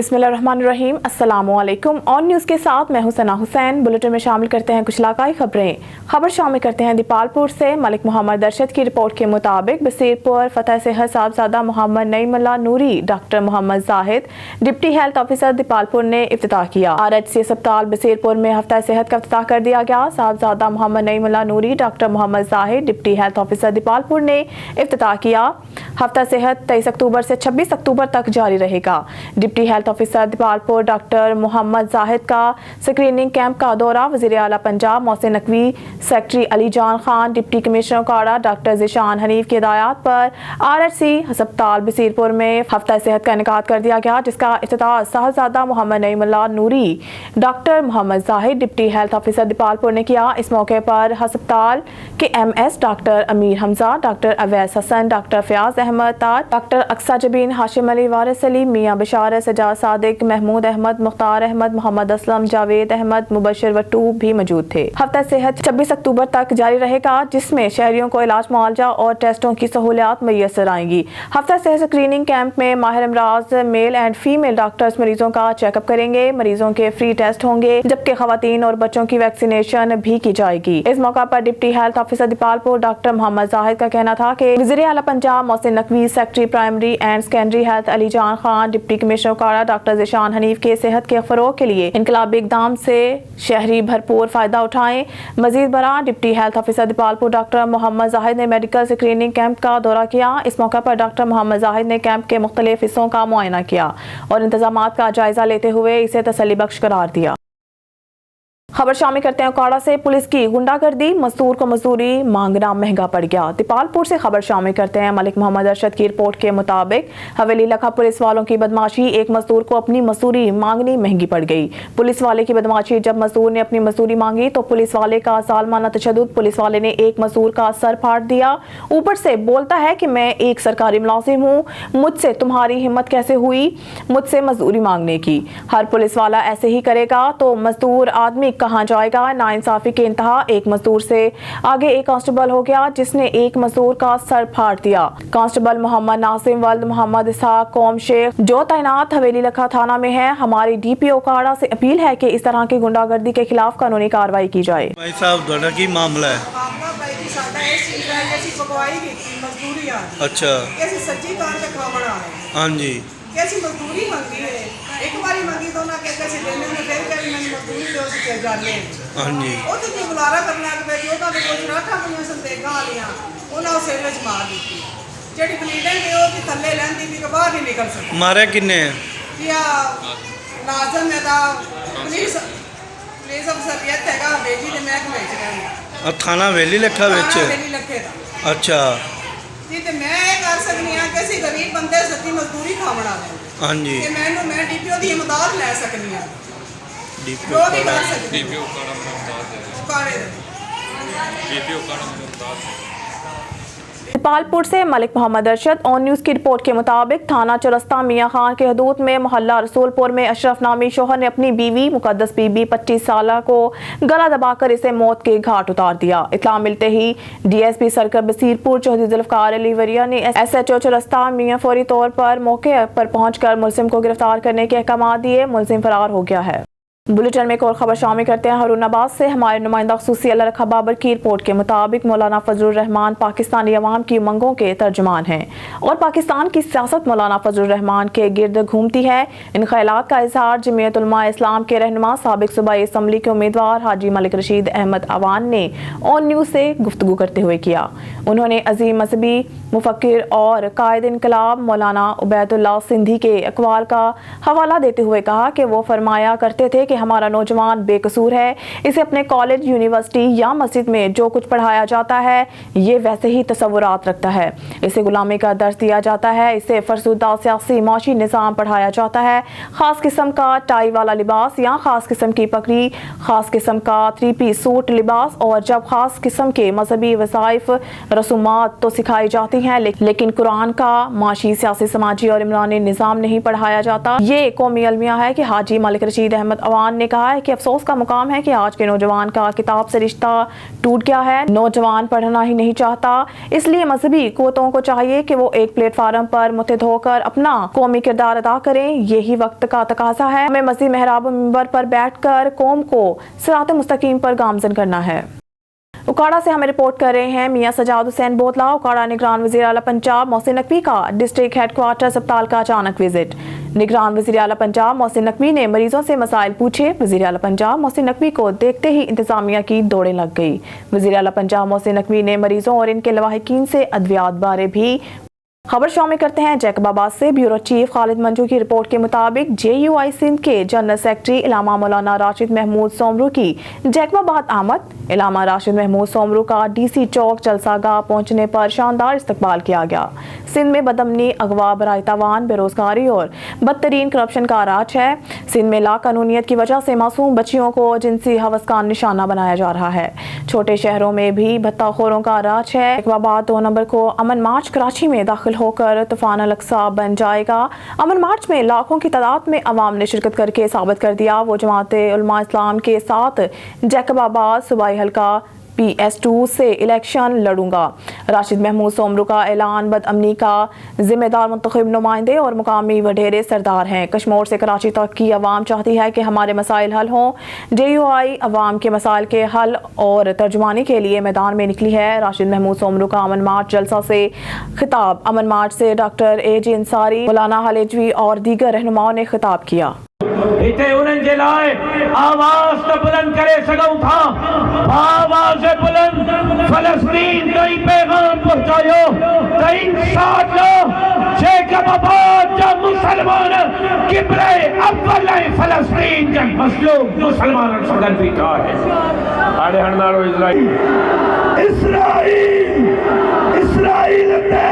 बिस्मिल्लाहिर्रहमानिर्रहीम। अस्सलाम वालेकुम। ऑन न्यूज़ के साथ मैं हूं सना हुसैन। बुलेटिन में शामिल करते हैं कुछ इलाकाई खबरें। खबर शामिल करते हैं दीपालपुर से। मलिक मोहम्मद अरशद की रिपोर्ट के मुताबिक बसीरपुर फतेह सेहत Sahibzada Muhammad Naimullah Noori, doctor Mohammad Zahid, deputy health officer Dipalpur ने इफ्तिताह किया। RHC अस्पताल बसीरपुर में हफ्ता सेहत का इफ्तिताह कर दिया गया। Sahibzada Muhammad Naimullah Noori, doctor Mohammad Zahid, deputy health officer Dipalpur ने इफ्तिताह किया। हफ्ता सेहत 23 अक्टूबर से 26 अक्टूबर तक जारी रहेगा। Deputy health officer Dipalpur doctor Mohammad Zahid का स्क्रीनिंग कैंप का दौरा। वज़ीर आला Punjab Mohsin Naqvi, secretary Ali Jan Khan, deputy commissioner काड़ा डॉक्टर ज़ीशान हनीफ की हिदायत पर RHC अस्पताल बसीरपुर में हफ्ता सेहत का इनेकाद कर दिया गया, जिसका इफ्तिताह Sahibzada Muhammad Naimullah Noori, doctor Mohammad Zahid, deputy health officer Dipalpur ने किया। इस मौके पर अस्पताल के MS doctor Amir Hamza, doctor Awais Hasan, doctor Fayaz Ahmad ताज, डॉक्टर अक्सा जबीन, हाशिम अली, वारिस अली, मियां बशार, सजाद सादिक, महमूद अहमद, मुख्तार अहमद, मोहम्मद असलम, जावेद अहमद, मुबशर वट्टू भी मौजूद थे। हफ्ता सेहत 26 अक्टूबर तक जारी रहेगा, जिसमें शहरियों को इलाज मुआवजा और टेस्टों की सहूलियात मुयस्सर आएंगी। हफ्ता सेहत स्क्रीनिंग कैंप में माहिर अमराज मेल एंड फीमेल डॉक्टर्स मरीजों का चेकअप करेंगे। मरीजों के फ्री टेस्ट होंगे, जबकि खवातीन और बच्चों की वैक्सीनेशन भी की जाएगी। इस मौका पर deputy health officer Dipalpur doctor Mohammad Zahid का कहना था कि वज़ीर आला Punjab Mohsin Naqvi, secretary primary and secondary health Ali Jan Khan, deputy commissioner काड़ा डॉक्टर ज़ीशान हनीफ के सेहत के फरोग के लिए इनकलाबी इक़दाम से शहरी भरपूर फायदा उठाएं। मजीद बरा deputy health officer Dipalpur doctor Mohammad Zahid ने मेडिकल स्क्रीनिंग कैंप का दौरा किया। इस मौका पर डॉक्टर मोहम्मद जाहिद ने कैंप के मुख्तलिफ हिस्सों का मुआयना किया और इंतजामात का जायजा लेते हुए इसे तसल्ली बख्श करार दिया। खबर शामिल करते हैं काड़ा से। पुलिस की गुंडागर्दी, मजदूर को मजदूरी मांगना महंगा पड़ गया। दीपालपुर से खबर शामिल करते हैं। मलिक मोहम्मद अरशद की रिपोर्ट के मुताबिक हवेली लखा पुलिस वालों की बदमाशी, एक मजदूर को अपनी मजदूरी मांगनी महंगी पड़ गई। पुलिस वाले की बदमाशी, जब मजदूर ने अपनी मजदूरी मांगी तो पुलिस वाले का जालमाना तशद्दुद, पुलिस वाले ने एक मजदूर का सर फाड़ दिया। ऊपर से बोलता है कि मैं एक सरकारी मुलाजिम हूँ, मुझसे तुम्हारी हिम्मत कैसे हुई मुझसे मजदूरी मांगने की। हर पुलिस वाला ऐसे ही करेगा तो मजदूर आदमी कहाँ जाएगा। नाइंसाफी के इंतहा, एक मजदूर से आगे एक कांस्टेबल हो गया जिसने एक मजदूर का सर फाड़ दिया। कांस्टेबल मोहम्मद नासिम वल्द मोहम्मद इसहाक कौम शेख जो तैनात हवेली लखा थाना में है, हमारी DPO काड़ा से अपील है कि इस तरह की गुंडागर्दी के खिलाफ कानूनी कार्रवाई की जाए। भाई साहब ਤੁਹਾਡਾ ਕੀ ਮਾਮਲਾ ਹੈ? अच्छा हाँ जी कैसी मजदूरी मंगी है, एक बारी मंगी तो ना कहते सी देने ने फिर कभी मैंने मजदूरी दो सी के जाने हाँ जी ਉਹ ਤੇ ਬੁਲਾਰਾ ਕਰਨਾ ਕਿ ਬਈ ਉਹਦਾ ਦੇ ਕੋਈ ਰਾਠਾਂ ਪਈਆਂ ਸੰਦੇਗਾਂ ਵਾਲੀਆਂ ਉਹਨਾਂ ਉਸ ਸਿਰ ਵਿੱਚ ਮਾਰ ਦਿੱਤੀ। ਜਿਹੜੀ ਬਲੀਡਿੰਗ ਹੈ ਉਹ ਵੀ ਥੱਲੇ ਲੈਂਦੀ ਵੀ ਕਿ ਬਾਹਰ ਨਹੀਂ ਨਿਕਲ ਸਕਦੀ। ਮਾਰਿਆ ਕਿੰਨੇ ਹੈ? ਯਾ ਨਾਜ਼ਮ ਹੈ ਦਾ ਪੁਲਿਸ ਅਫਸਰ ਇਹ ਹੈਗਾ ਬੇਜੀ ਦੇ ਮਹਿਕਮੇ ਵਿੱਚ ਰਹਿੰਦਾ ਥਾਣਾ ਹਵੇਲੀ ਲੱਖਾ ਵਿੱਚ। ਹਵੇਲੀ ਲੱਖੇ ਦਾ ਅੱਛਾ ਜੀ। ਤੇ ਮੈਂ ਇਹ ਕਰ ਸਕਦੀ ਹਾਂ ਕਿ ਅਸੀਂ ਗਰੀਬ ਬੰਦੇ ਸੱਚੀ ਮਜ਼ਦੂਰੀ ਖਾਵਣਾ ਹੈ। हाँ जी मैं DPO ਦੀ ਇਮਦਾਦ ਲੈ ਸਕਦੀ ਹਾਂ। DPO ਜੋ ਵੀ ਕਰ ਸਕਦੀ DPO ਕਾੜਾ ਮਨਮਤਾਜ ਕਾੜੇ ਦੇ DPO ਕਾੜਾ ਮਨਮਤਾਜ। दीपालपुर से मलिक मोहम्मद अरशद। ऑन न्यूज़ की रिपोर्ट के मुताबिक थाना चौरस्ता मियाँ खान के हदूद में मोहल्ला रसूलपुर में अशरफ नामी शोहर ने अपनी बीवी मुकद्दस बीबी 25 साल को गला दबाकर इसे मौत के घाट उतार दिया। इत्तला मिलते ही DSP सर्कल बसीरपुर चौधरी जुल्फकार अली वरिया ने SHO चौरस्ता मियाँ फौरी तौर पर मौके पर पहुंचकर मुलजिम को गिरफ्तार करने के अहकाम दिए। मुलजिम फरार हो गया है। बुलेटिन में एक और खबर शामिल करते हैं हारूनाबाद से। हमारे नुमाइंदा खुसूसी अल्लाह रखा बाबर की रिपोर्ट के मुताबिक मौलाना फजलुर रहमान पाकिस्तानी अवाम की उमंगों के तर्जुमान हैं और पाकिस्तान की सियासत मौलाना फजलुर रहमान के गिर्द घूमती है। इन ख्यालात का इजहार जमीयत उलमा इस्लाम के रहनुमा साबिक सूबाई असम्बली के उम्मीदवार हाजी मलिक रशीद अहमद अवान ने ऑन न्यूज़ से गुफ्तगू करते हुए किया। उन्होंने अजीम मजहबी मुफक्किर और कायद इनकलाब मौलाना उबैदुल्लाह सिंधी के अक़वाल का हवाला देते हुए कहा कि वो फरमाया करते थे कि हमारा नौजवान बेकसूर है, इसे अपने कॉलेज, यूनिवर्सिटी या मस्जिद में जो कुछ पढ़ाया जाता है ये वैसे ही तसव्वुरात रखता है। इसे गुलामी का दर्स दिया जाता है, इसे फरसुदा सियासी माशी निज़ाम पढ़ाया जाता है। ख़ास किस्म का टाई वाला लिबास या ख़ास किस्म की पगड़ी, ख़ास किस्म का 3-piece सूट लिबास और जब ख़ास किस्म के मजहबी वज़ाइफ रसूमात तो सिखाई जाती हैं, लेकिन कुरान का माशी, सियासी, समाजी और इमरानी निज़ाम नहीं पढ़ाया जाता। ये कौमी अलमिया है कि हाजी मलिक रशीद अहमद अवान नौजवान ने कहा है कि अफसोस का मुकाम है कि आज के नौजवान का किताब से रिश्ता टूट गया है। नौजवान पढ़ना ही नहीं चाहता, इसलिए मजहबी क़ुव्वतों को चाहिए कि वो एक प्लेटफार्म पर मुत्तहिद होकर अपना कौमी किरदार अदा करें। यही वक्त का तकाजा है। हमें मज़ीद मेहराब मिंबर पर बैठकर कौम को सिरात मुस्तकीम पर गामज़न करना है। उकाड़ा से हमें रिपोर्ट कर रहे हैं मियां सजाद हुसैन बोतला। उकाड़ा निगरान वज़ीर आला पंजाब मोहसिन नकवी का डिस्ट्रिक्ट हेडक्वार्टर अस्पताल का अचानक विजिट। निगरान वज़ीर आला पंजाब मोहसिन नकवी ने मरीजों से मसाइल पूछे। वज़ीर आला पंजाब मोहसिन नकवी को देखते ही इंतजामिया की दौड़ें लग गई। वज़ीर आला पंजाब मोहसिन नकवी ने मरीजों और इनके लवाहिकीन से अद्वियात बारे भी खबर शामिल करते हैं जैकबाबाद से। ब्यूरो चीफ खालिद मंजू की रिपोर्ट के मुताबिक JUI सिंध के जनरल सेक्रेटरी इलामा मौलाना राशिद महमूद सोमरू की जैकबाबाद आमद। इलामा राशिद महमूद सोमरू का DC चौक जलसागाह पहुंचने पर शानदार इस्तकबाल किया गया। सिंध में बदअमनी, अगवा, बराए तावान, बेरोजगारी और बदतरीन करप्शन का राज है। सिंध में लाकानूनियत की वजह से मासूम बच्चियों को जिनसी हवस का निशाना बनाया जा रहा है। छोटे शहरों में भी भत्ताखोरों का राज है। जैकबाबाद 2 नंबर को अमन मार्च कराची में दाखिल होकर तूफान अल-अक्सा बन जाएगा। अमन मार्च में लाखों की तादाद में अवाम ने शिरकत करके साबित कर दिया वो जमाते उलमा इस्लाम के साथ जैकबाबाद सूबाई हल्का PS2 से इलेक्शन लड़ूंगा। राशिद महमूद सोमरू का ऐलान बदअमनी का जिम्मेदार मुंतखब नुमाइंदे और मुकामी वडेरे सरदार हैं। कश्मीर से कराची तक की अवाम चाहती है कि हमारे मसाइल हल हों। JUI अवाम के मसाइल के हल और तर्जुमानी के लिए मैदान में निकली है। राशिद महमूद सोमरू का अमन मार्च जलसा से खिताब। अमन मार्च से डॉक्टर AG अंसारी, मौलाना हालेजवी और दीगर रहनुमाओं ने खिताब किया। इते उन्हनि जे लाइ आवाज़ त बुलंद करे सघूं था, आवाज़ बुलंद फ़लस्तीन ताईं पैगाम पहुंचायो त इंशाअल्लाह जैकबाबाद जा मुसलमान किबले अव्वल ऐं फ़लस्तीन जा मज़लूम मुसलमाननि सां गॾु बीठा आहिनि। हाणे हणंदाड़ो इस्राईल ते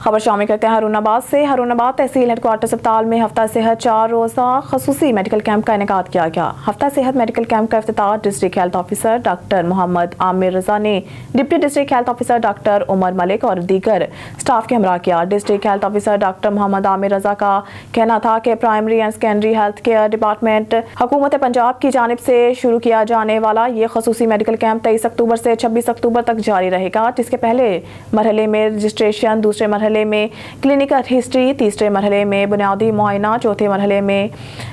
खबर शामिल करते हैं हारूनाबाद से। हारूनाबाद तहसील हेडक्वार्टर अस्पताल में हफ्ता सेहत 4 रोज़ा खसूसी मेडिकल कैंप का इनेकाद किया गया। हफ्ता सेहत मेडिकल कैंप का इफ्तिताह district health officer doctor Muhammad Amir Raza ने deputy district health officer doctor Umar Malik और दीगर स्टाफ के हमरा किया। District health officer doctor Muhammad Amir Raza का कहना था कि primary and secondary health care department हुकूमत पंजाब की जानिब से शुरू किया जाने वाला ये खसूसी मेडिकल कैंप 23 अक्टूबर से 26 अक्टूबर तक जारी रहेगा, जिसके पहले मरहले में रजिस्ट्रेशन, दूसरे मरहले में क्लिनिकल हिस्ट्री, तीसरे मरहले में बुनियादी मुआयना, चौथे मरहले में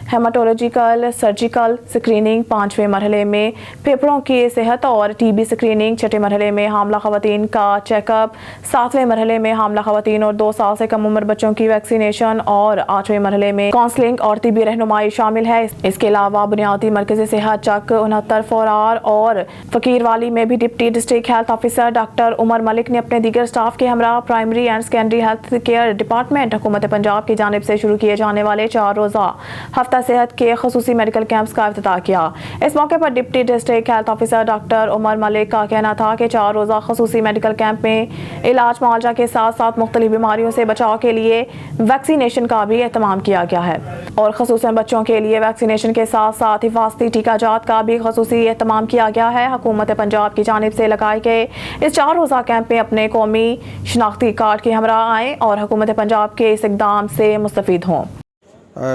हेमाटोलॉजिकल सर्जिकल स्क्रीनिंग, 5वें मरहले में फेफड़ों की सेहत और TB स्क्रीनिंग, छठे मरहले में हामला खवातीन का चेकअप, 7वें मरहले में हामला खवातीन और 2 साल से कम उम्र बच्चों की वैक्सीनेशन और 8वें मरहले में काउंसलिंग और तिबी रहनुमाई शामिल है। इसके अलावा बुनियादी मरकज़ी सेहत चक 69 फोरार और फकीरवाली में भी deputy district health officer doctor Umar Malik ने अपने दीगर स्टाफ के हमरा primary and secondary health care department हुकूमत पंजाब की जानिब से शुरू किए जाने वाले 4 रोज़ा हफ्ता सेहत के खसूसी मेडिकल कैंप्स का इफ्तिताह किया। इस मौके पर deputy district health officer doctor Umar Malik का कहना था कि 4 रोज़ा खसूसी मेडिकल कैंप में इलाज मुआवजा के साथ साथ मुख्तलिफ बीमारियों से बचाव के लिए वैक्सीनेशन का भी एहतमाम किया गया है और खसूसन बच्चों के लिए वैक्सीनेशन के साथ साथ हिफाजती टीकाजात का भी खसूसी एहतमाम किया गया है। हुकूमत पंजाब की जानिब से लगाए गए इस 4 रोज़ा कैंप में अपने कौमी शनाख्ती कार्ड के हमरा आएँ और हुकूमत पंजाब के इस इक़दाम से मुस्तफ़ीद हों।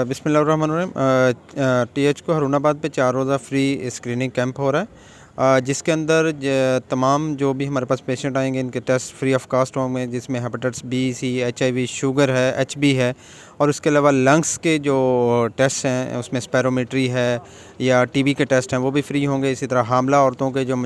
बिस्मिल्लाहिर्रहमानिर्रहीम। TH को हारूनाबाद पे 4 रोज़ा फ्री स्क्रीनिंग कैंप हो रहा है, जिसके अंदर तमाम जो भी हमारे पास पेशेंट आएंगे इनके टेस्ट फ्री ऑफ कास्ट होंगे, जिसमें hepatitis B, C, HIV, sugar है, HB है और उसके अलावा लंग्स के जो टेस्ट हैं उसमें स्पैरोमेट्री है या TB के टेस्ट हैं वो भी फ्री होंगे। इसी तरह हामला औरतों के जो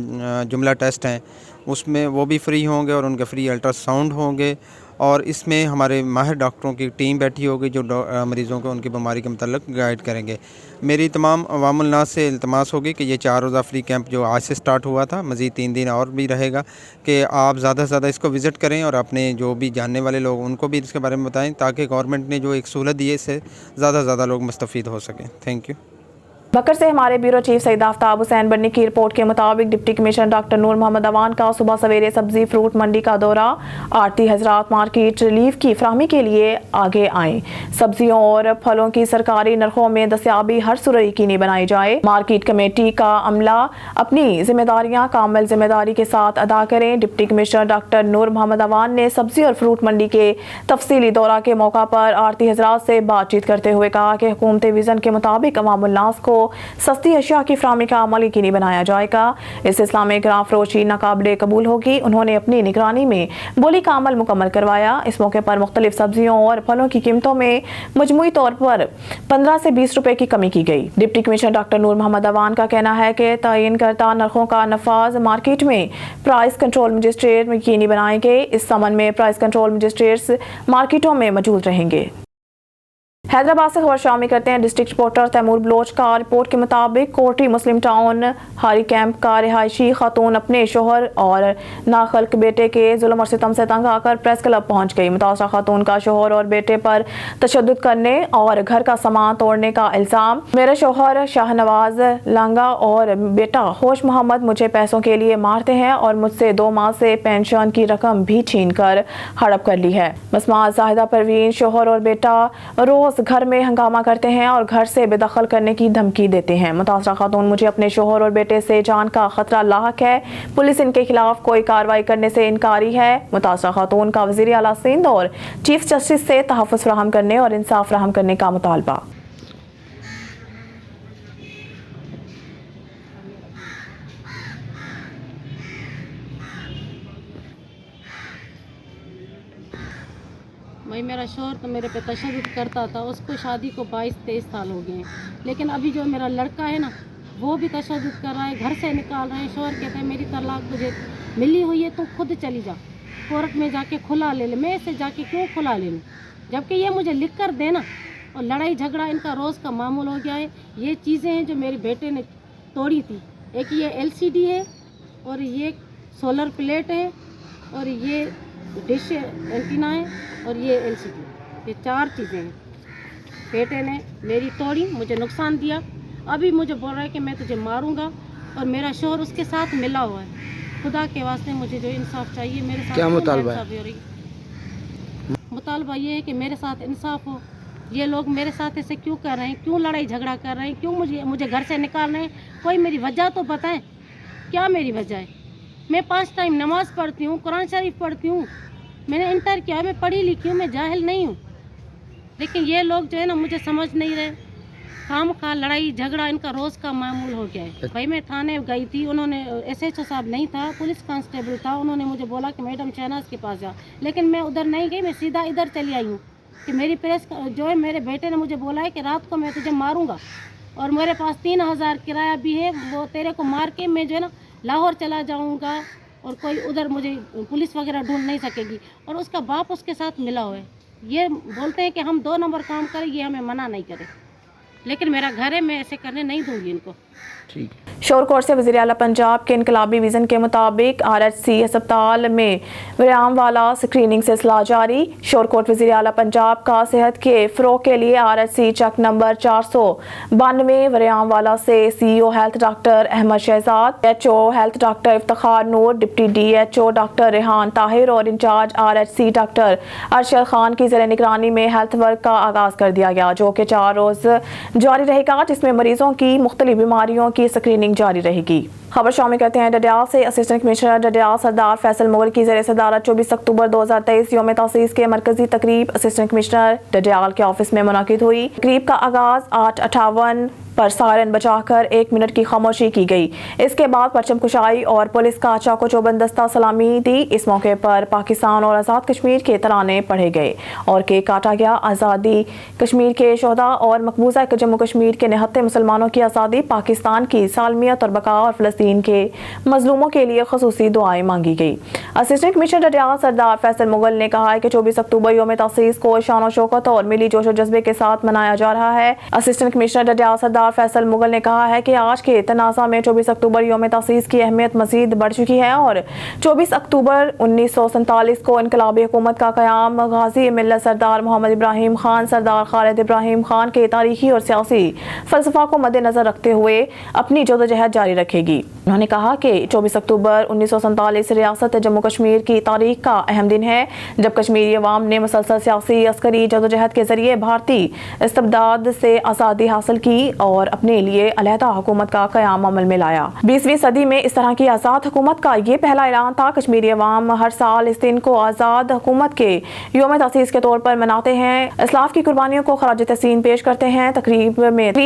जुमला टेस्ट हैं उसमें वो भी फ्री होंगे और उनके फ्री अल्ट्रासाउंड होंगे और इसमें हमारे माहिर डॉक्टरों की टीम बैठी होगी जो मरीज़ों को उनकी बीमारी के मतलब गाइड करेंगे। मेरी तमाम अवामुल नास से इल्तमास होगी कि ये 4 रोज़ा फ्री कैंप जो आज से स्टार्ट हुआ था मज़ीद 3 दिन और भी रहेगा कि आप ज़्यादा से ज़्यादा इसको विज़िट करें और अपने जो भी जानने वाले लोग उनको भी इसके बारे में बताएं ताकि गवर्नमेंट ने जो एक सहूलत दी है इससे ज़्यादा से ज़्यादा लोग मुस्तफ़ीद हो सकें। Thank you. बकर से हमारे ब्यूरो चीफ सईद आफ्ताब हुसैन बन्नी की रिपोर्ट के मुताबिक डिप्टी कमिश्नर डॉक्टर नूर मोहम्मद अवान का सुबह सवेरे सब्जी फ्रूट मंडी का दौरा। आड़ती हजरात मार्केट रिलीफ की फराहमी के लिए आगे आएं। सब्जियों और फलों की सरकारी नरखों में दस्तयाबी हर सूरत यकीनी बनाई जाए। मार्केट कमेटी का अमला अपनी जिम्मेदारियां कामिल जिम्मेदारी के साथ अदा करें। डिप्टी कमिश्नर डॉक्टर नूर मोहम्मद अवान ने सब्जी और फ्रूट मंडी के तफसीली दौरा के मौका पर आड़ती हजरात से बातचीत करते हुए कहा कि हुकूमती विजन के मुताबिक अवामुल नास को सस्ती अशिया की फराहमी का अमल यकीनी बनाया जाएगा। इस सिलसिले में ग्राम फरोशी नाकाबिले कबूल होगी। उन्होंने अपनी निगरानी में बोली का अमल मुकम्मल करवाया। इस मौके पर मुख्तलिफ सब्जियों और फलों की कीमतों में मजमूई तौर पर 15 से 20 रुपए की कमी की गई। डिप्टी कमिश्नर डॉक्टर नूर मोहम्मद अवान का कहना है कि तयन करता नरखों का नफाज मार्केट में प्राइस कंट्रोल मजिस्ट्रेट यकीनी बनाएंगे। इस संबंध में प्राइस कंट्रोल मजिस्ट्रेट्स मार्केटों में मौजूद रहेंगे। हैदराबाद से खबर शामिल करते हैं। डिस्ट्रिक्ट रिपोर्टर तैमूर बलोच का रिपोर्ट के मुताबिक कोटरी मुस्लिम टाउन हारी कैंप का रिहायशी खातून अपने शोहर और नाखल्क बेटे के जुल्म और सितम से तंग आकर प्रेस क्लब पहुंच गई। मुतासरा खातून का शोहर और बेटे पर तशद्दुद करने और घर का सामान तोड़ने का इल्जाम। मेरे शोहर शाहनवाज लांगा और बेटा होश मोहम्मद मुझे पैसों के लिए मारते हैं और मुझसे 2 माह से पेंशन की रकम भी छीन कर हड़प कर ली है। मसमात जाहिदा परवीन शोहर और बेटा रोज घर में हंगामा करते हैं और घर से बेदखल करने की धमकी देते हैं। मुतासरा खातून मुझे अपने शोहर और बेटे से जान का खतरा लाहक है। पुलिस इनके खिलाफ कोई कार्रवाई करने से इनकारी है। मुतासरा खातून का वज़ीर आला सिंध और चीफ जस्टिस से तहफ़्फ़ुज़ फराहम करने और इंसाफ फराहम करने का मुतालबा। भाई मेरा शोहर तो मेरे पे तशद्दुद करता था। उसको शादी को 22-23 साल हो गए हैं, लेकिन अभी जो मेरा लड़का है ना वो भी तशद्दुद कर रहा है, घर से निकाल रहे हैं। शोहर कहते हैं मेरी तलाक तुझे मिली हुई है, तू खुद चली जा, कोर्ट में जाके खुला ले ले। मैं इसे जाके क्यों खुला ले लूँ, जबकि ये मुझे लिख कर देना। और लड़ाई झगड़ा इनका रोज़ का मामूल हो गया है। ये चीज़ें हैं जो मेरे बेटे ने तोड़ी थी। एक ये LCD है और ये सोलर प्लेट है और ये डिश एंटीना है और ये LCD, ये 4 चीज़ें हैं। बेटे ने मेरी तोड़ी, मुझे नुकसान दिया। अभी मुझे बोल रहा है कि मैं तुझे मारूंगा और मेरा शोहर उसके साथ मिला हुआ है। खुदा के वास्ते मुझे जो इंसाफ चाहिए मेरे साथ। क्या मुतालबा है? मुतालबा ये है कि मेरे साथ इंसाफ हो। ये लोग मेरे साथ ऐसे क्यों कर रहे हैं, क्यों लड़ाई झगड़ा कर रहे हैं, क्यों मुझे घर से निकाल रहे हैं? कोई मेरी वजह तो बताएं, क्या मेरी वजह है? मैं 5 टाइम नमाज़ पढ़ती हूँ, कुरान शरीफ पढ़ती हूँ, मैंने इंटर किया, मैं पढ़ी लिखी हूँ, मैं जाहिल नहीं हूँ। लेकिन ये लोग जो है ना मुझे समझ नहीं रहे। खाम खा लड़ाई झगड़ा इनका रोज़ का मामूल हो गया है। भाई मैं थाने गई थी, उन्होंने SHO साहब नहीं था, पुलिस कांस्टेबल था, उन्होंने मुझे बोला कि मैडम शहनाज के पास जा। लेकिन मैं उधर नहीं गई, मैं सीधा इधर चली आई हूँ कि मेरी प्रेस जो है, मेरे बेटे ने मुझे बोला है कि रात को मैं तुझे मारूँगा और मेरे पास 3000 किराया भी है, वो तेरे को मार के मैं जो है ना लाहौर चला जाऊँगा और कोई उधर मुझे पुलिस वगैरह ढूंढ नहीं सकेगी। और उसका बाप उसके साथ मिला हुआ है। ये बोलते हैं कि हम 2 नंबर काम करें, ये हमें मना नहीं करे, लेकिन मेरा घर है, मैं ऐसे करने नहीं दूंगी इनको। ठीक। शोरकोट से वज़ीर आला पंजाब के इनकलाबी विज़न के मुताबिक RHC अस्पताल में व्यायाम वाला स्क्रीनिंग सिलसिला जारी। शोरकोट वज़ीर आला पंजाब का सेहत के फ़रोग़ के लिए RHC चक नंबर 492 व्यायाम वाला से CEO health doctor Ahmed Shahzad, HO health doctor Iftikhar Noor, deputy DHO doctor Rehan Tahir और incharge RHC doctor Arshad Khan की ज़ेर निगरानी में हेल्थ वर्क का आगाज़ कर दिया गया, जो कि 4 रोज़ जारी रहेगा, जिसमें मरीजों की मुख्तलिफ बीमारियों की स्क्रीनिंग जारी रहेगी। खबर शामिल करते हैं डडियाल से। असिस्टेंट कमिश्नर डडियाल सरदार फैसल मुगल की ज़ेर सदारत 24 अक्टूबर 2023 यौम तसीस के मरकजी तकरीब असिस्टेंट कमिश्नर डडियाल के ऑफिस में मुनाकिद हुई। तकरीब का आगाज 8:58 पर सायरन बजाकर 1 मिनट की खामोशी की गई। इसके बाद परचम कुशाई और पुलिस का चाको चौबंद दस्ता सलामी दी। इस मौके पर पाकिस्तान और आज़ाद कश्मीर के तराने पढ़े गए और केक काटा गया। आज़ादी कश्मीर के शोहदा और मकबूजा जम्मू कश्मीर के निहत्ते मुसलमानों की आज़ादी, पाकिस्तान की सालमियत और बका और فلسطین کے مظلوموں کے لیے خصوصی دعائیں مانگی گئی۔ اسسٹنٹ کمشنر ڈڈیال سردار فیصل مغل نے کہا ہے کہ 24 اکتوبر یوم تاسیس کو شان و شوکت اور ملی جوش و جذبے کے ساتھ منایا جا رہا ہے۔ اسسٹنٹ کمشنر ڈڈیال سردار فیصل مغل نے کہا ہے کہ آج کے تنازع میں 24 اکتوبر یوم تاسیس کی اہمیت مزید بڑھ چکی ہے اور 24 اکتوبر 1947 کو انقلابی حکومت کا قیام غازی ملت سردار محمد ابراہیم خان سردار خالد ابراہیم خان کے تاریخی اور سیاسی فلسفہ کو مد نظر رکھتے ہوئے اپنی جدوجہد جاری رکھے گی۔ انہوں نے کہا کہ 24 اکتوبر 1947 ریاست جموں کشمیر کی تاریخ کا اہم دن ہے جب کشمیری عوام نے مسلسل سیاسی عسکری جدوجہد کے ذریعے بھارتی استبداد سے آزادی حاصل کی اور اپنے لیے علیحدہ حکومت کا قیام عمل میں لایا۔ 20ویں صدی میں اس طرح کی آزاد حکومت کا یہ پہلا اعلان تھا۔ کشمیری عوام ہر سال اس دن کو آزاد حکومت کے یوم تاسیس کے طور پر مناتے ہیں، اسلاف کی قربانیوں کو خراج تحسین پیش کرتے ہیں۔ تقریب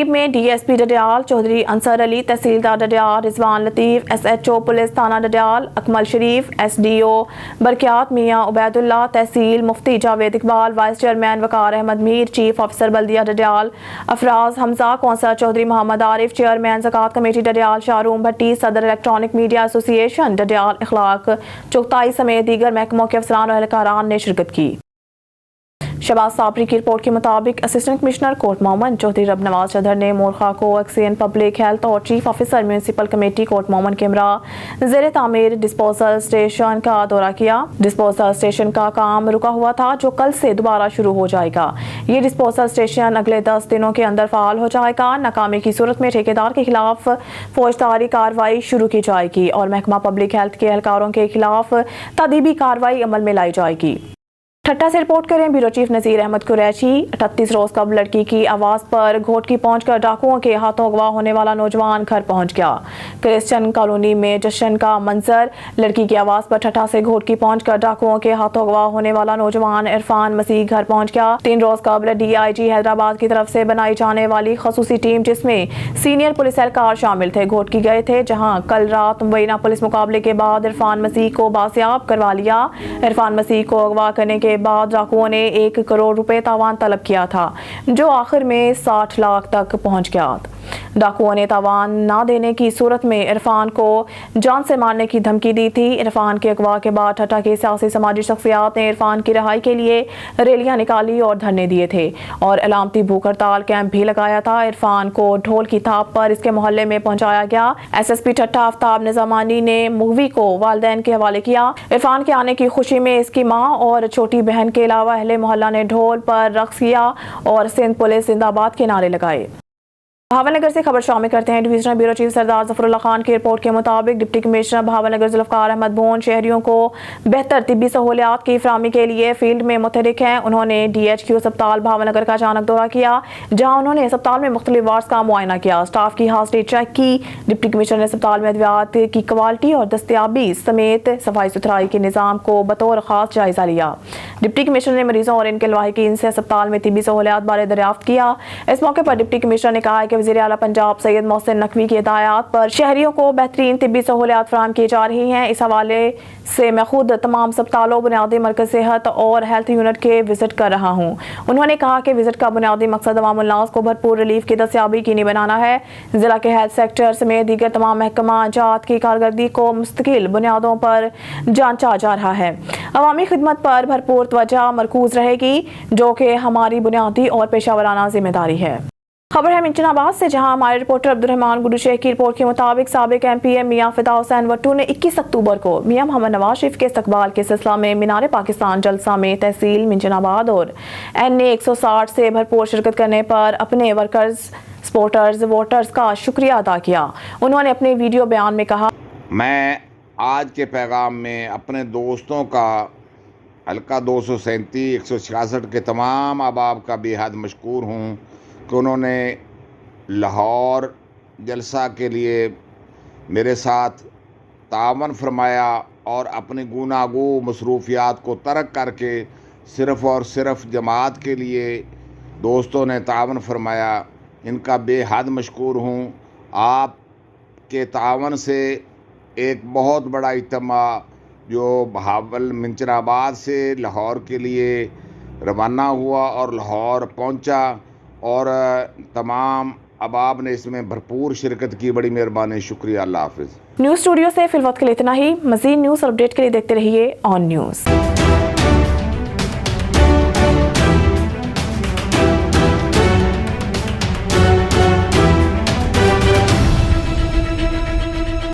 میں D S P Dadyal Chaudhry Ansar Ali, tehsildar Dadyal Rizwan Latif, S H O police تھانہ Dadyal Akmal Sharif, S D O برکیات Mian Ubaid Ullah, tehsil Mufti Javed Iqbal, vice chairman Waqar Ahmed Mir, chief officer بلدیہ ڈڈیال افراز حمزہ، کونسلر چودھری محمد عارف، چیئرمین زکوٰۃ کمیٹی ڈڈیال شاہروم بھٹی، صدر الیکٹرانک میڈیا ایسوسی ایشن ڈڈیال اخلاق چغتائی سمیت دیگر محکموں کے افسران اور اہلکاران نے شرکت کی۔ شہباز صابری کی رپورٹ کے مطابق اسسٹنٹ کمشنر کوٹ مومن چودھری رب نواز چدھر نے مورخہ کو ایکسین پبلک ہیلتھ اور چیف آفیسر میونسپل کمیٹی کوٹ مومن کے ہمراہ زیر تعمیر ڈسپوزل اسٹیشن کا دورہ کیا۔ ڈسپوزل اسٹیشن کا کام رکا ہوا تھا جو کل سے دوبارہ شروع ہو جائے گا۔ یہ ڈسپوزل اسٹیشن اگلے 10 دنوں کے اندر فعال ہو جائے گا۔ ناکامی کی صورت میں ٹھیکیدار کے خلاف فوجداری کارروائی شروع کی جائے گی اور محکمہ پبلک ہیلتھ کے اہلکاروں کے خلاف تادیبی کارروائی عمل میں لائی جائے گی۔ ٹھٹہ سے رپورٹ کریں بیورو چیف نذیر احمد قریشی۔ 38 روز قبل لڑکی کی آواز پر گھوٹکی پہنچ کر ڈاکوؤں کے ہاتھوں اغوا ہونے والا نوجوان گھر پہنچ گیا۔ کرسچن کالونی میں جشن کا منظر۔ لڑکی کی آواز پر ٹھٹہ سے گھوٹکی پہنچ کر ڈاکوؤں کے ہاتھوں اغوا ہونے والا نوجوان عرفان مسیح گھر پہنچ گیا۔ 3 روز قبل ڈی آئی جی حیدرآباد کی طرف سے بنائی جانے والی خصوصی ٹیم جس میں سینئر پولیس اہلکار شامل تھے گھوٹکی گئے تھے، جہاں کل رات مبینہ پولیس مقابلے کے بعد عرفان مسیح کو بازیاب کروا لیا۔ عرفان مسیح کو اغوا کرنے کے بعد ڈاکوؤں نے 1 کروڑ روپے تاوان طلب کیا تھا جو آخر میں 60 لاکھ تک پہنچ گیا۔ ڈاکوؤں نے تاوان نہ دینے کی صورت میں عرفان کو جان سے مارنے کی دھمکی دی تھی۔ عرفان کے اغوا کے بعد ٹھٹہ کی سیاسی سماجی شخصیات نے عرفان کی رہائی کے لیے ریلیاں نکالی اور دھرنے دیے تھے اور علامتی بھوک ہڑتال کیمپ بھی لگایا تھا۔ عرفان کو ڈھول کی تھاپ پر اس کے محلے میں پہنچایا گیا۔ ایس ایس پی ٹھٹہ آفتاب نظامانی نے مغوی کو والدین کے حوالے کیا۔ عرفان کے آنے کی خوشی میں اس کی ماں اور چھوٹی بہن کے علاوہ اہل محلہ نے ڈھول پر رقص کیا اور سندھ پولیس زندہ باد کے نعرے لگائے۔ بھاول نگر سے خبر شامل کرتے ہیں۔ ڈویژنل بیورو چیف سردار ظفر اللہ خان کی رپورٹ کے مطابق deputy commissioner Bahawalnagar Zulfiqar Ahmad بون شہریوں کو بہتر طبی سہولیات کی فراہمی کے لیے فیلڈ میں متحرک ہیں۔ انہوں نے ڈی ایچ کیو اسپتال بھاول نگر کا اچانک دورہ کیا جہاں انہوں نے اسپتال میں مختلف وارڈز کا معائنہ کیا، اسٹاف کی حاضری چیک کی۔ ڈپٹی کمشنر نے اسپتال میں ادویات کی کوالٹی اور دستیابی سمیت صفائی ستھرائی کے نظام کو بطور خاص جائزہ لیا۔ ڈپٹی کمشنر نے مریضوں اور ان کے لواحقین سے اسپتال میں طبی سہولیات بارے دریافت کیا۔ اس موقع پر ڈپٹی کمشنر نے کہا کہ وزیر اعلیٰ پنجاب سید محسن نقوی کی ہدایات پر شہریوں کو بہترین طبی سہولیات فراہم کی جا رہی ہیں۔ اس حوالے سے میں خود تمام اسپتالوں، بنیادی مرکز صحت اور ہیلتھ یونٹ کے وزٹ کر رہا ہوں۔ انہوں نے کہا کہ وزٹ کا بنیادی مقصد عوام الناس کو بھرپور ریلیف کی دستیابی یقینی بنانا ہے۔ ضلع کے ہیلتھ سیکٹر سمیت دیگر تمام محکمہ جات کی کارکردگی کو مستقل بنیادوں پر جانچا جا رہا ہے۔ عوامی خدمت پر بھرپور توجہ مرکوز رہے گی جو کہ ہماری بنیادی اور پیشہ ورانہ ذمہ داری ہے۔ خبر ہے منچن آباد سے، جہاں ہمارے رپورٹر عبدالرحمان گڈو شیخ کی رپورٹ کے مطابق سابق ایم پی اے میاں فدا حسین وٹو نے 21 اکتوبر کو میاں محمد نواز شریف کے استقبال کے سلسلہ میں مینار پاکستان جلسہ میں تحصیل منچن آباد اور این اے 160 سے بھرپور شرکت کرنے پر اپنے ورکرز، سپورٹرز، ووٹرز کا شکریہ ادا کیا۔ انہوں نے اپنے ویڈیو بیان میں کہا، میں آج کے پیغام میں اپنے دوستوں کا حلقہ 237 166 کے تمام احباب کا بے حد مشکور ہوں کہ انہوں نے لاہور جلسہ کے لیے میرے ساتھ تعاون فرمایا اور اپنی گوناگو مصروفیات کو ترک کر کے صرف اور صرف جماعت کے لیے دوستوں نے تعاون فرمایا۔ ان کا بے حد مشکور ہوں۔ آپ کے تعاون سے ایک بہت بڑا اجتماع جو بہاول منچن آباد سے لاہور کے لیے روانہ ہوا اور لاہور پہنچا اور تمام अहबाब ने इसमें भरपूर शिरकत की। बड़ी मेहरबानी, शुक्रिया, अल्लाह हाफिज़। न्यूज़ स्टूडियो से फिल वक्त के लिए इतना ही। मज़ीद न्यूज़ और अपडेट के लिए देखते रहिए ऑन न्यूज़।